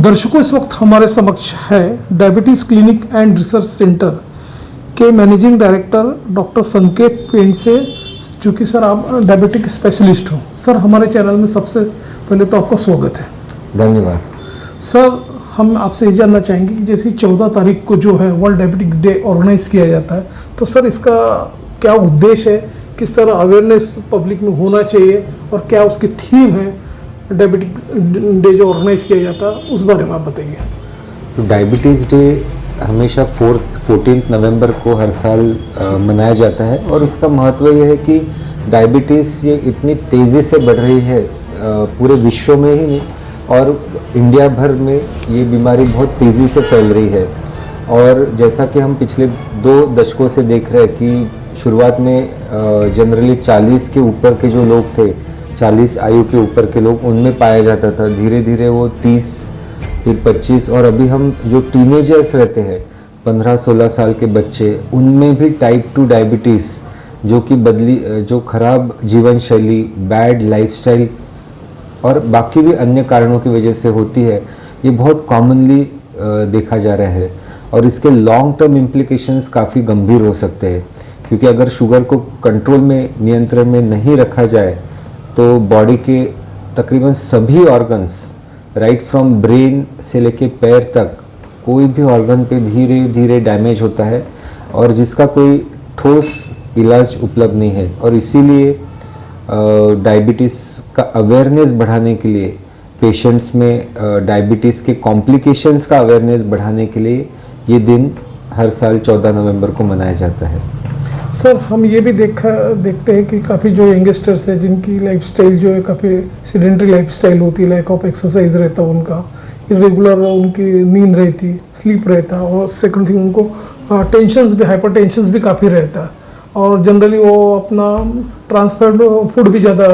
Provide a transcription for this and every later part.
दर्शकों, इस वक्त हमारे समक्ष है diabetes clinic and research centre के मैनेजिंग डायरेक्टर डॉक्टर संकेत पेंट से, चूँकि सर आप डायबिटिक स्पेशलिस्ट हो। सर, हमारे चैनल में सबसे पहले तो आपका स्वागत है। धन्यवाद। सर, हम आपसे ये जानना चाहेंगे कि जैसे 14 तारीख को जो है वर्ल्ड डायबिटिक डे ऑर्गेनाइज किया जाता है, तो सर इसका क्या उद्देश्य है, किस तरह अवेयरनेस पब्लिक में होना चाहिए और क्या उसकी थीम है डायबिटिक डे जो ऑर्गेनाइज किया जाता है, उस बारे में आप बताइए। तो डायबिटीज़ डे हमेशा 14 नवंबर को हर साल मनाया जाता है और उसका महत्व ये है कि डायबिटीज़ ये इतनी तेज़ी से बढ़ रही है पूरे विश्व में ही नहीं और इंडिया भर में ये बीमारी बहुत तेज़ी से फैल रही है। और जैसा कि हम पिछले 2 दशकों से देख रहे हैं कि शुरुआत में जनरली 40 के ऊपर के जो लोग थे, 40 आयु के ऊपर के लोग, उनमें पाया जाता था। धीरे धीरे वो 30, फिर 25 और अभी हम जो टीनेजर्स रहते हैं 15-16 साल के बच्चे, उनमें भी टाइप 2 डायबिटीज़ जो खराब जीवन शैली, बैड लाइफस्टाइल और बाकी भी अन्य कारणों की वजह से होती है, ये बहुत कॉमनली देखा जा रहा है। और इसके लॉन्ग टर्म इम्प्लिकेशंस काफ़ी गंभीर हो सकते हैं, क्योंकि अगर शुगर को कंट्रोल में, नियंत्रण में नहीं रखा जाए तो बॉडी के तकरीबन सभी ऑर्गन्स, राइट फ्रॉम ब्रेन से लेके पैर तक, कोई भी ऑर्गन पे धीरे धीरे डैमेज होता है और जिसका कोई ठोस इलाज उपलब्ध नहीं है। और इसीलिए डायबिटीज़ का अवेयरनेस बढ़ाने के लिए, पेशेंट्स में डायबिटीज़ के कॉम्प्लिकेशंस का अवेयरनेस बढ़ाने के लिए ये दिन हर साल 14 नवंबर को मनाया जाता है। सर, हम ये भी देखते हैं कि काफ़ी जो यंगस्टर्स है जिनकी लाइफस्टाइल जो है काफ़ी सीडेंटरी लाइफस्टाइल होती है, लैक ऑफ एक्सरसाइज रहता है उनका, इरेगुलर उनकी नींद रहती, स्लीप रहता है, और सेकंड थिंग उनको टेंशन्स भी, हाइपर टेंशन्स भी काफ़ी रहता है, और जनरली वो अपना ट्रांसफैट फूड भी ज़्यादा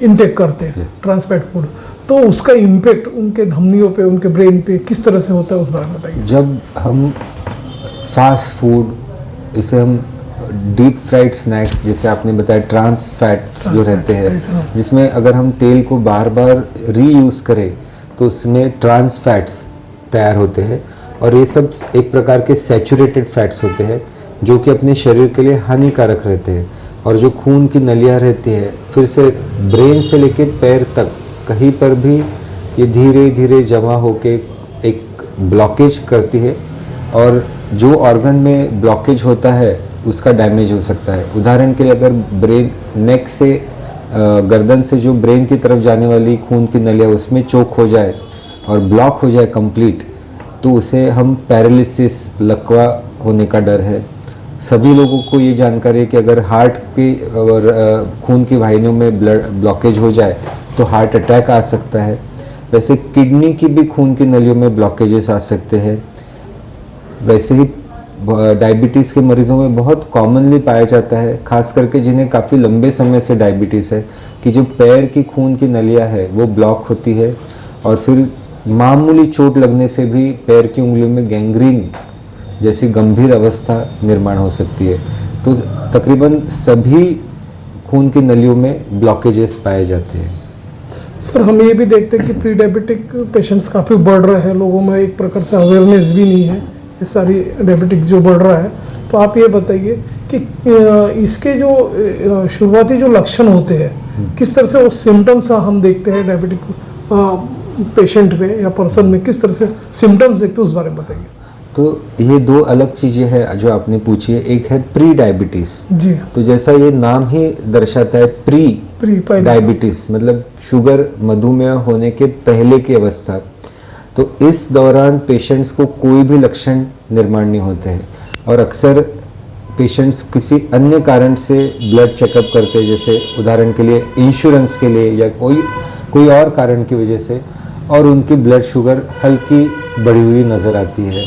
इनटेक करते हैं। ट्रांसफैट फूड, तो उसका इम्पेक्ट उनके धमनियों पे, उनके ब्रेन पे किस तरह से होता है, उस बारे में बताइए। जब हम फास्ट फूड, इसे हम डीप फ्राइड स्नैक्स, जैसे आपने बताया, ट्रांस फैट्स जो रहते हैं, जिसमें अगर हम तेल को बार बार रीयूज़ करें तो उसमें ट्रांस फैट्स तैयार होते हैं और ये सब एक प्रकार के सैचुरेटेड फैट्स होते हैं जो कि अपने शरीर के लिए हानिकारक रहते हैं। और जो खून की नलियाँ रहती है, फिर से ब्रेन से लेके पैर तक कहीं पर भी ये धीरे धीरे जमा होके एक ब्लॉकेज करती है और जो ऑर्गन में ब्लॉकेज होता है उसका डैमेज हो सकता है। उदाहरण के लिए अगर ब्रेन, नेक से गर्दन से जो ब्रेन की तरफ जाने वाली खून की नलियाँ, उसमें चोक हो जाए और ब्लॉक हो जाए कंप्लीट, तो उसे हम पैरालिसिस, लकवा होने का डर है। सभी लोगों को ये जानकारी है कि अगर हार्ट की खून की वाहिनियों में ब्लड ब्लॉकेज हो जाए तो हार्ट अटैक आ सकता है। वैसे किडनी की भी खून की नलियों में ब्लॉकेजेस आ सकते हैं। वैसे ही डायबिटीज़ के मरीज़ों में बहुत कॉमनली पाया जाता है, खास करके जिन्हें काफ़ी लंबे समय से डायबिटीज़ है, कि जो पैर की खून की नलियाँ है वो ब्लॉक होती है और फिर मामूली चोट लगने से भी पैर की उंगलियों में गैंग्रीन जैसी गंभीर अवस्था निर्माण हो सकती है। तो तकरीबन सभी खून की नलियों में ब्लॉकेजेस पाए जाते हैं। सर, हम ये भी देखते हैं कि प्री डायबिटिक पेशेंट्स काफ़ी बढ़ रहे हैं, लोगों में एक प्रकार से अवेयरनेस भी नहीं है, ये सारी डायबिटिक जो बढ़ रहा है। तो आप ये बताइए कि इसके जो शुरुआती जो लक्षण होते हैं, किस तरह से वो सिम्टम्स हम देखते हैं डायबिटिक पेशेंट में या पर्सन में, किस तरह से सिम्टम्स देखते हैं, उस बारे में बताइए। तो ये 2 अलग चीज़ें हैं जो आपने पूछी है। एक है प्री डायबिटीज़ जी, तो जैसा ये नाम ही दर्शाता है, प्री डायबिटीज़ मतलब शुगर, मधुमेह होने के पहले की अवस्था। तो इस दौरान पेशेंट्स को कोई भी लक्षण निर्माण नहीं होते हैं और अक्सर पेशेंट्स किसी अन्य कारण से ब्लड चेकअप करते हैं, जैसे उदाहरण के लिए इंश्योरेंस के लिए या कोई और कारण की वजह से, और उनकी ब्लड शुगर हल्की बढ़ी हुई नज़र आती है।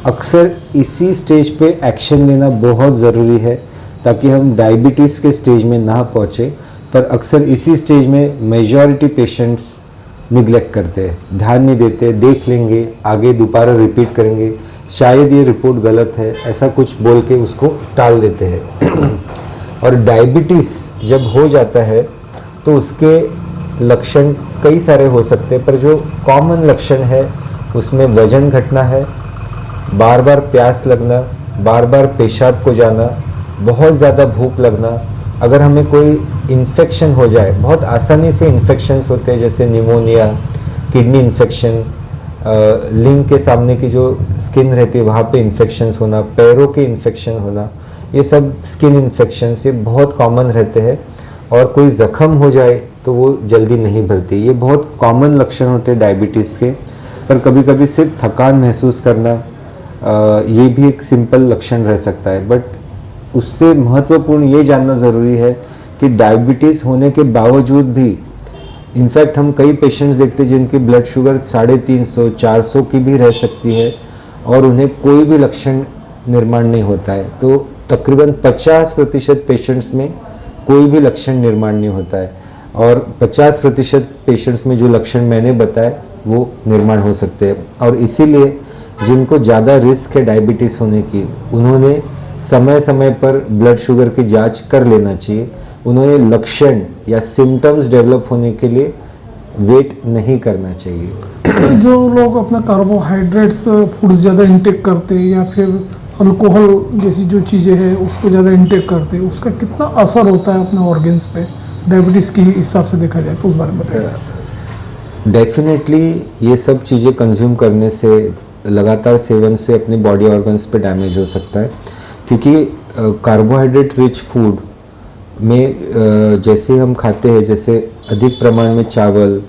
अक्सर इसी स्टेज पे एक्शन लेना बहुत ज़रूरी है ताकि हम डायबिटीज़ के स्टेज में ना पहुँचे, पर अक्सर इसी स्टेज में मेजॉरिटी पेशेंट्स निगलेक्ट करते हैं, ध्यान नहीं देते, देख लेंगे, आगे दोबारा रिपीट करेंगे, शायद ये रिपोर्ट गलत है, ऐसा कुछ बोल के उसको टाल देते हैं। और डायबिटीज़ जब हो जाता है तो उसके लक्षण कई सारे हो सकते हैं, पर जो कॉमन लक्षण है उसमें वजन घटना है, बार बार प्यास लगना, बार बार पेशाब को जाना, बहुत ज़्यादा भूख लगना, अगर हमें कोई इन्फेक्शन हो जाए, बहुत आसानी से इन्फेक्शंस होते हैं जैसे निमोनिया, किडनी इन्फेक्शन, लिंग के सामने की जो स्किन रहती है वहाँ पे इन्फेक्शंस होना, पैरों के इन्फेक्शन होना, ये सब स्किन इन्फेक्शंस ये बहुत कॉमन रहते हैं। और कोई ज़ख़म हो जाए तो वो जल्दी नहीं भरती। ये बहुत कॉमन लक्षण होते हैं डायबिटीज़ के। पर कभी कभी सिर्फ थकान महसूस करना ये भी एक सिंपल लक्षण रह सकता है। बट उससे महत्वपूर्ण ये जानना ज़रूरी है कि डायबिटीज़ होने के बावजूद भी इनफैक्ट हम कई पेशेंट्स देखते हैं जिनकी ब्लड शुगर 350 400 की भी रह सकती है और उन्हें कोई भी लक्षण निर्माण नहीं होता है। तो तकरीबन 50% पेशेंट्स में कोई भी लक्षण निर्माण नहीं होता है और 50% पेशेंट्स में जो लक्षण मैंने बताए वो निर्माण हो सकते हैं। और इसीलिए जिनको ज़्यादा रिस्क है डायबिटीज़ होने की, उन्होंने समय समय पर ब्लड शुगर की जांच कर लेना चाहिए। उन्होंने लक्षण या सिम्टम्स डेवलप होने के लिए वेट नहीं करना चाहिए। जो लोग अपना कार्बोहाइड्रेट्स फूड्स ज़्यादा इंटेक करते हैं या फिर अल्कोहल जैसी जो चीज़ें हैं उसको ज़्यादा इंटेक करते हैं, उसका कितना असर होता है अपने ऑर्गन्स पे डायबिटीज़ के हिसाब से देखा जाए तो उस बारे में बताइए। डेफिनेटली ये सब चीज़ें कंज्यूम करने से, लगातार सेवन से अपने बॉडी ऑर्गन्स पे डैमेज हो सकता है, क्योंकि कार्बोहाइड्रेट रिच फूड में जैसे हम खाते हैं, जैसे अधिक प्रमाण में चावल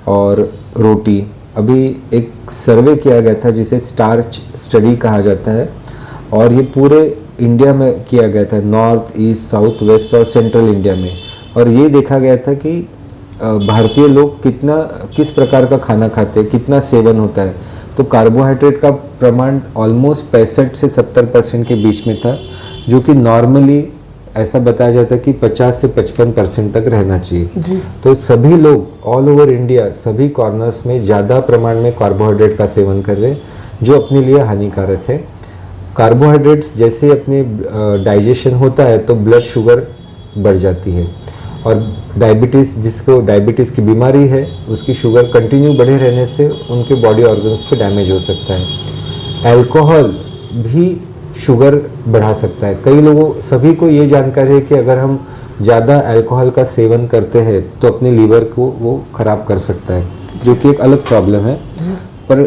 और रोटी। अभी एक सर्वे किया गया था जिसे स्टार्च स्टडी कहा जाता है और ये पूरे इंडिया में किया गया था, नॉर्थ, ईस्ट, साउथ, वेस्ट और सेंट्रल इंडिया में। और ये देखा गया था कि भारतीय लोग किस प्रकार का खाना खाते हैं, कितना सेवन होता है। तो कार्बोहाइड्रेट का प्रमाण ऑलमोस्ट 65 से 70% के बीच में था, जो कि नॉर्मली ऐसा बताया जाता है कि 50 से 55% तक रहना चाहिए जी। तो सभी लोग ऑल ओवर इंडिया सभी कॉर्नर्स में ज़्यादा प्रमाण में कार्बोहाइड्रेट का सेवन कर रहे हैं, जो अपने लिए हानिकारक है। कार्बोहाइड्रेट्स जैसे अपने डाइजेशन होता है तो ब्लड शुगर बढ़ जाती है और डायबिटीज़, जिसको डायबिटीज़ की बीमारी है, उसकी शुगर कंटिन्यू बढ़े रहने से उनके बॉडी ऑर्गन्स पे डैमेज हो सकता है। अल्कोहल भी शुगर बढ़ा सकता है। कई लोगों, सभी को ये जानकारी है कि अगर हम ज़्यादा अल्कोहल का सेवन करते हैं तो अपने लीवर को वो ख़राब कर सकता है, जो कि एक अलग प्रॉब्लम है। पर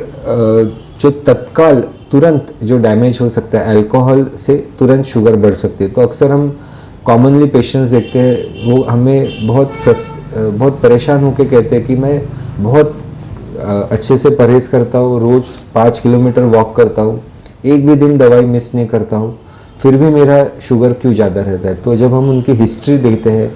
जो तत्काल तुरंत जो डैमेज हो सकता है अल्कोहल से, तुरंत शुगर बढ़ सकती है। तो अक्सर हम कॉमनली पेशेंट्स देखते हैं, वो हमें बहुत परेशान होकर कहते हैं कि मैं बहुत अच्छे से परहेज करता हूँ, रोज़ 5 किलोमीटर वॉक करता हूँ, एक भी दिन दवाई मिस नहीं करता हूँ, फिर भी मेरा शुगर क्यों ज़्यादा रहता है। तो जब हम उनकी हिस्ट्री देखते हैं,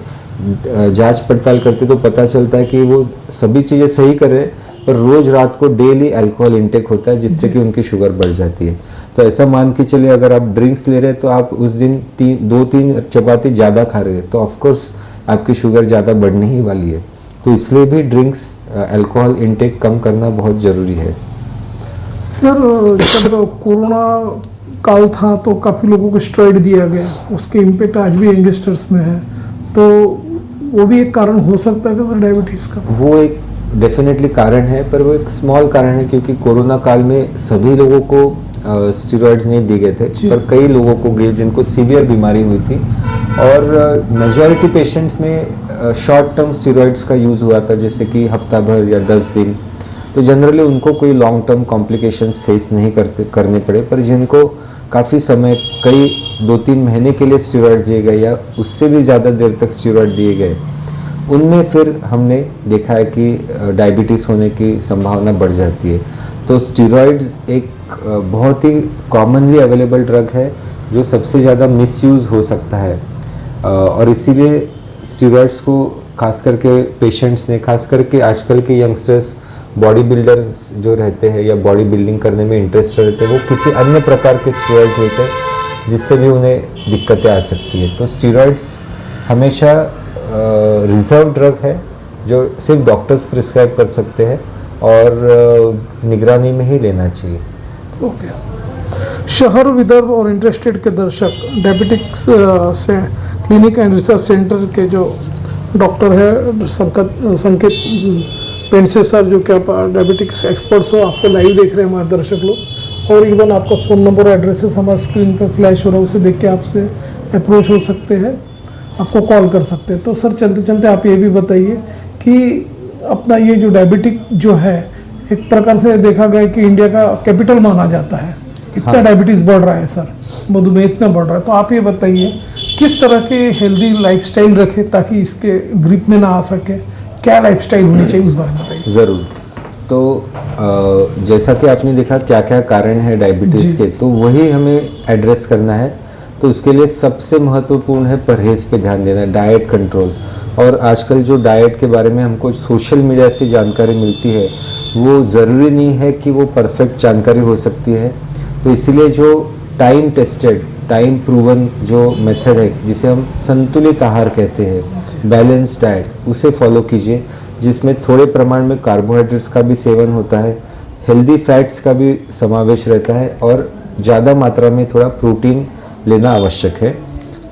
जांच पड़ताल करते, तो पता चलता है कि वो सभी चीज़ें सही कर रहे हैं, पर रोज़ रात को डेली अल्कोहल इंटेक होता है, जिससे कि उनकी शुगर बढ़ जाती है। तो ऐसा मान के चलिए, अगर आप ड्रिंक्स ले रहे हैं तो आप उस दिन 2-3 चपाती ज़्यादा खा रहे हैं, तो ऑफकोर्स आपकी शुगर ज़्यादा बढ़ने ही वाली है। तो इसलिए भी ड्रिंक्स, अल्कोहल इंटेक कम करना बहुत ज़रूरी है। सर, जब कोरोना काल था तो काफ़ी लोगों को स्टेरॉइड दिया गया, उसके इम्पेक्ट आज भी यंगस्टर्स में है, तो वो भी एक कारण हो सकता है सर डायबिटीज़ का? वो एक डेफिनेटली कारण है, पर वो एक स्मॉल कारण है, क्योंकि कोरोना काल में सभी लोगों को स्टेरॉइड्स नहीं दिए गए थे, पर कई लोगों को दिए जिनको सीवियर बीमारी हुई थी। और मेजॉरिटी पेशेंट्स में शॉर्ट टर्म स्टेरॉइड्स का यूज़ हुआ था, जैसे कि हफ्ता भर या 10 दिन। तो जनरली उनको कोई लॉन्ग टर्म कॉम्प्लिकेशंस फेस नहीं करने पड़े। पर जिनको काफ़ी समय, कई 2-3 महीने के लिए स्टेरॉइड दिए गए या उससे भी ज़्यादा देर तक स्टेरॉइड दिए गए, उनमें फिर हमने देखा है कि डायबिटीज़ होने की संभावना बढ़ जाती है। तो स्टेरॉइड्स एक बहुत ही कॉमनली अवेलेबल ड्रग है, जो सबसे ज़्यादा मिसयूज़ हो सकता है। और इसीलिए स्टेरॉइड्स को खास करके पेशेंट्स ने, खास करके आजकल के यंगस्टर्स, बॉडी बिल्डर्स जो रहते हैं या बॉडी बिल्डिंग करने में इंटरेस्ट रहते हैं, वो किसी अन्य प्रकार के स्टेरॉइड्स लेते हैं जिससे भी उन्हें दिक्कतें आ सकती है। तो स्टेरॉइड्स हमेशा रिजर्व ड्रग है, जो सिर्फ डॉक्टर्स प्रिस्क्राइब कर सकते हैं और निगरानी में ही लेना चाहिए। ओके। शहर, विदर्भ और इंटरस्टेट के दर्शक डायबिटिक्स से क्लिनिक एंड रिसर्च सेंटर के जो डॉक्टर है संकेत पेंसे सर, जो कि आप डायबिटिक्स एक्सपर्ट्स हो, आपको लाइव देख रहे हैं हमारे दर्शक लोग, और इवन आपका फ़ोन नंबर और एड्रेसेस हमारे स्क्रीन पर फ्लैश हो रहा है, उसे देख के आपसे अप्रोच हो सकते हैं, आपको कॉल कर सकते हैं। तो सर चलते चलते आप ये भी बताइए कि अपना ये जो डायबिटिक जो है, एक प्रकार से देखा गया कि इंडिया का कैपिटल माना जाता है, इतना हाँ। डायबिटीज़ बढ़ रहा है सर, मधुमेह इतना बढ़ रहा है, तो आप ये बताइए किस तरह के हेल्दी लाइफस्टाइल रखें ताकि इसके ग्रिप में ना आ सके, क्या लाइफस्टाइल होनी चाहिए उस बारे में बताइए। ज़रूर। तो जैसा कि आपने देखा क्या क्या कारण है डायबिटीज़ के, तो वही हमें एड्रेस करना है। तो उसके लिए सबसे महत्वपूर्ण है परहेज़ पे ध्यान देना, डाइट कंट्रोल। और आजकल जो डाइट के बारे में हमको सोशल मीडिया से जानकारी मिलती है, वो ज़रूरी नहीं है कि वो परफेक्ट जानकारी हो सकती है। तो इसीलिए जो टाइम टेस्टेड, टाइम प्रूवन जो मेथड है, जिसे हम संतुलित आहार कहते हैं, बैलेंस डाइट, उसे फॉलो कीजिए, जिसमें थोड़े प्रमाण में कार्बोहाइड्रेट्स का भी सेवन होता है, हेल्दी फैट्स का भी समावेश रहता है, और ज़्यादा मात्रा में थोड़ा प्रोटीन लेना आवश्यक है।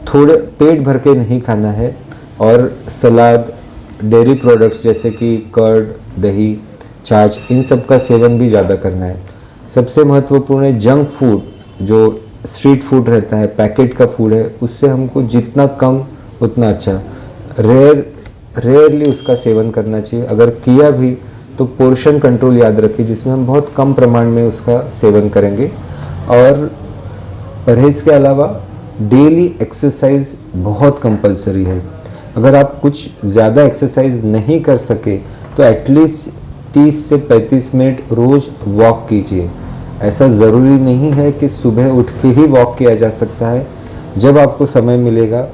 थोड़े पेट भर के नहीं खाना है, और सलाद, डेयरी प्रोडक्ट्स जैसे कि कर्ड, दही, छाछ, इन सब का सेवन भी ज़्यादा करना है। सबसे महत्वपूर्ण है जंक फूड, जो स्ट्रीट फूड रहता है, पैकेट का फूड है, उससे हमको जितना कम उतना अच्छा। रेयरली उसका सेवन करना चाहिए, अगर किया भी तो पोर्शन कंट्रोल याद रखिए, जिसमें हम बहुत कम प्रमाण में उसका सेवन करेंगे। और परहेज़ के अलावा डेली एक्सरसाइज बहुत कंपलसरी है। अगर आप कुछ ज़्यादा एक्सरसाइज नहीं कर सके तो एटलीस्ट 30 से 35 मिनट रोज़ वॉक कीजिए। ऐसा ज़रूरी नहीं है कि सुबह उठ के ही वॉक किया जा सकता है, जब आपको समय मिलेगा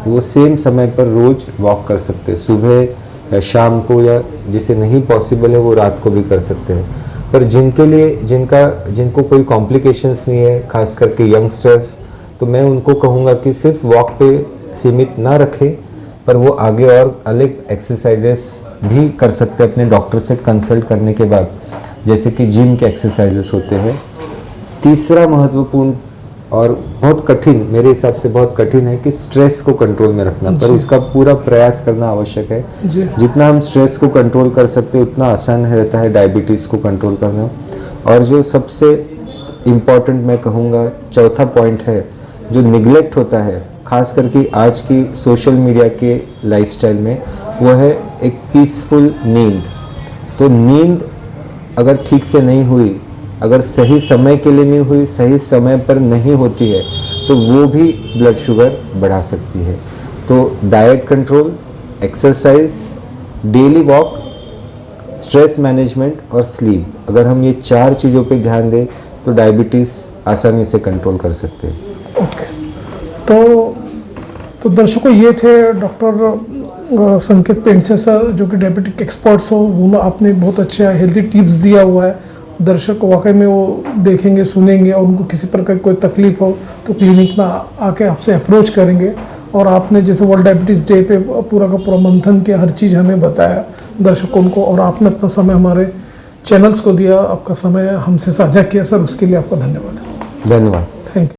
वो सेम समय पर रोज़ वॉक कर सकते हैं, सुबह या शाम को, या जिसे नहीं पॉसिबल है वो रात को भी कर सकते हैं। पर जिनके लिए जिनको कोई कॉम्प्लिकेशंस नहीं है, खास करके यंगस्टर्स, तो मैं उनको कहूँगा कि सिर्फ वॉक पे सीमित ना रखें, पर वो आगे और अलग एक्सरसाइजेस भी कर सकते हैं अपने डॉक्टर से कंसल्ट करने के बाद, जैसे कि जिम के एक्सरसाइजेस होते हैं। तीसरा महत्वपूर्ण और बहुत कठिन, मेरे हिसाब से बहुत कठिन है कि स्ट्रेस को कंट्रोल में रखना, पर उसका पूरा प्रयास करना आवश्यक है। जितना हम स्ट्रेस को कंट्रोल कर सकते हैं उतना आसान रहता है डायबिटीज़ को कंट्रोल करना। और जो सबसे इम्पॉर्टेंट मैं कहूँगा, चौथा पॉइंट है, जो निगलेक्ट होता है खास करके आज की सोशल मीडिया के लाइफस्टाइल में, वो है एक पीसफुल नींद। तो नींद अगर ठीक से नहीं हुई, अगर सही समय के लिए नहीं हुई, सही समय पर नहीं होती है, तो वो भी ब्लड शुगर बढ़ा सकती है। तो diet control, exercise, daily walk, stress management और स्लीप, अगर हम ये 4 चीज़ों पे ध्यान दें तो डायबिटीज़ आसानी से कंट्रोल कर सकते हैं। ओके, तो दर्शकों, ये थे डॉक्टर संकेत पेंसे सर, जो कि डायबिटिक एक्सपर्ट्स हो। उन्होंने आपने बहुत अच्छा हेल्दी टिप्स दिया हुआ है। दर्शक वाकई में वो देखेंगे, सुनेंगे, और उनको किसी प्रकार की कोई तकलीफ हो तो क्लिनिक में आके आपसे अप्रोच करेंगे। और आपने जैसे वर्ल्ड डायबिटीज़ डे पे पूरा का पूरा मंथन किया, हर चीज़ हमें बताया दर्शकों को, और आपने अपना समय हमारे चैनल्स को दिया, आपका समय हमसे साझा किया सर, उसके लिए आपका धन्यवाद। धन्यवाद। Thank you.